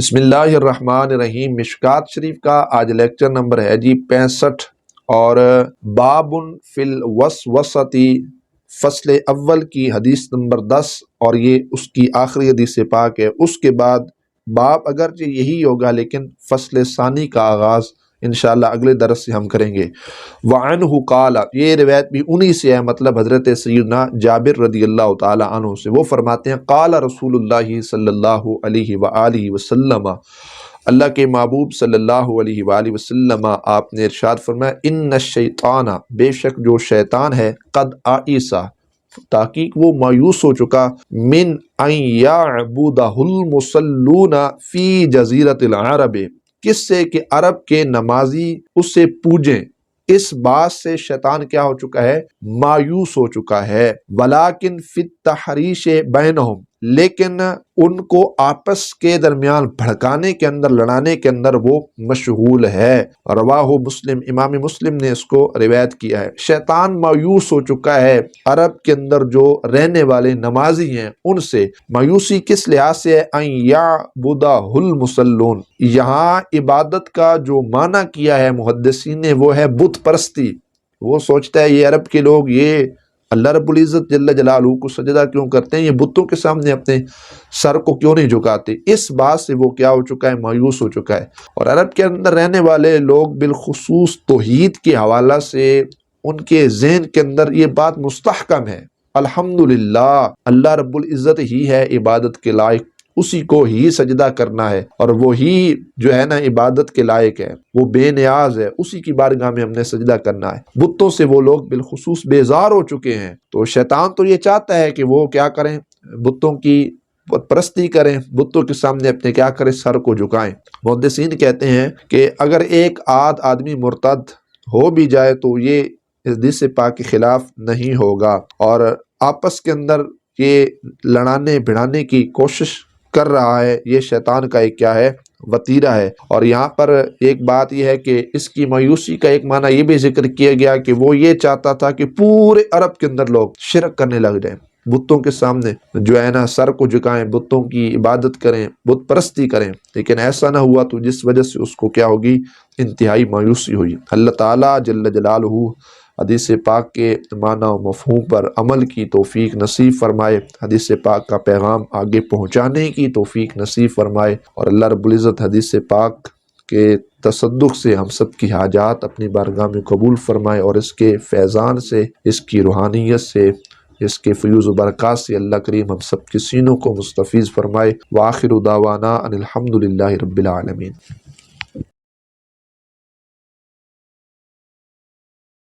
بسم اللہ الرحمن الرحیم۔ مشکات شریف کا آج لیکچر نمبر ہے جی 65 اور باب فی الوسوسۃ فصل اول کی حدیث نمبر 10 اور یہ اس کی آخری حدیث پاک ہے۔ اس کے بعد باب اگرچہ یہی ہوگا لیکن فصل ثانی کا آغاز انشاءاللہ اگلے درس سے ہم کریں گے۔ وعنہ قال، یہ روایت بھی انہی سے ہے، مطلب حضرت سیدنا جابر رضی اللہ تعالی عنہ سے۔ وہ فرماتے ہیں قال رسول اللہ صلی اللہ علیہ وآلہ وسلم، اللہ کے محبوب صلی اللہ علیہ وآلہ وسلم آپ نے ارشاد فرمایا ان الشیطان، بے شک جو شیطان ہے، قد آئسا، تحقیق وہ مایوس ہو چکا، من ان یعبدہ المصلون فی جزیرۃ العرب، کس سے کہ عرب کے نمازی اس سے پوجیں۔ اس بات سے شیطان کیا ہو چکا ہے؟ مایوس ہو چکا ہے۔ ولیکن فی التحریش بینہم، لیکن ان کو آپس کے درمیان بھڑکانے کے اندر، لڑانے کے اندر وہ مشغول ہے۔ رواہ مسلم، امام مسلم نے اس کو روایت کیا ہے۔ شیطان مایوس ہو چکا ہے عرب کے اندر جو رہنے والے نمازی ہیں ان سے۔ مایوسی کس لحاظ سے ہے؟ ان یعبدہ المصلون، یہاں عبادت کا جو معنی کیا ہے محدثین نے وہ ہے بت پرستی۔ وہ سوچتا ہے یہ عرب کے لوگ یہ اللہ رب العزت جل جلالہ کو سجدہ کیوں کرتے ہیں، یہ بتوں کے سامنے اپنے سر کو کیوں نہیں جھکاتے؟ اس بات سے وہ کیا ہو چکا ہے؟ مایوس ہو چکا ہے۔ اور عرب کے اندر رہنے والے لوگ بالخصوص توحید کے حوالہ سے ان کے ذہن کے اندر یہ بات مستحکم ہے، الحمدللہ اللہ رب العزت ہی ہے عبادت کے لائق، اسی کو ہی سجدہ کرنا ہے، اور وہی جو ہے نا عبادت کے لائق ہے، وہ بے نیاز ہے، اسی کی بارگاہ میں ہم نے سجدہ کرنا ہے۔ بتوں سے وہ لوگ بالخصوص بیزار ہو چکے ہیں۔ تو شیطان تو یہ چاہتا ہے کہ وہ کیا کریں؟ بتوں کی پرستی کریں، بتوں کے سامنے اپنے کیا کریں؟ سر کو جھکائیں۔ محدثین کہتے ہیں کہ اگر ایک آدمی مرتد ہو بھی جائے تو یہ حدیث پاک کے خلاف نہیں ہوگا، اور آپس کے اندر یہ لڑانے بھڑانے کی کوشش کر رہا ہے، یہ شیطان کا ایک کیا ہے؟ وتیرہ ہے۔ اور یہاں پر ایک بات یہ ہے کہ اس کی مایوسی کا ایک معنی یہ بھی ذکر کیا گیا کہ وہ یہ چاہتا تھا کہ پورے عرب کے اندر لوگ شرک کرنے لگ جائیں، بتوں کے سامنے جو ہے نا سر کو جھکائیں، بتوں کی عبادت کریں، بت پرستی کریں، لیکن ایسا نہ ہوا تو جس وجہ سے اس کو کیا ہوگی؟ انتہائی مایوسی ہوئی۔ اللہ تعالیٰ جل جلالہ حدیث پاک کے معنی و مفہوم پر عمل کی توفیق نصیب فرمائے، حدیث پاک کا پیغام آگے پہنچانے کی توفیق نصیب فرمائے، اور اللہ رب العزت حدیث پاک کے تصدق سے ہم سب کی حاجات اپنی بارگاہ میں قبول فرمائے، اور اس کے فیضان سے، اس کی روحانیت سے، اس کے فیوز و برکات سے اللہ کریم ہم سب کے سینوں کو مستفیض فرمائے۔ وآخر دعوانا ان الحمدللہ رب العالمین۔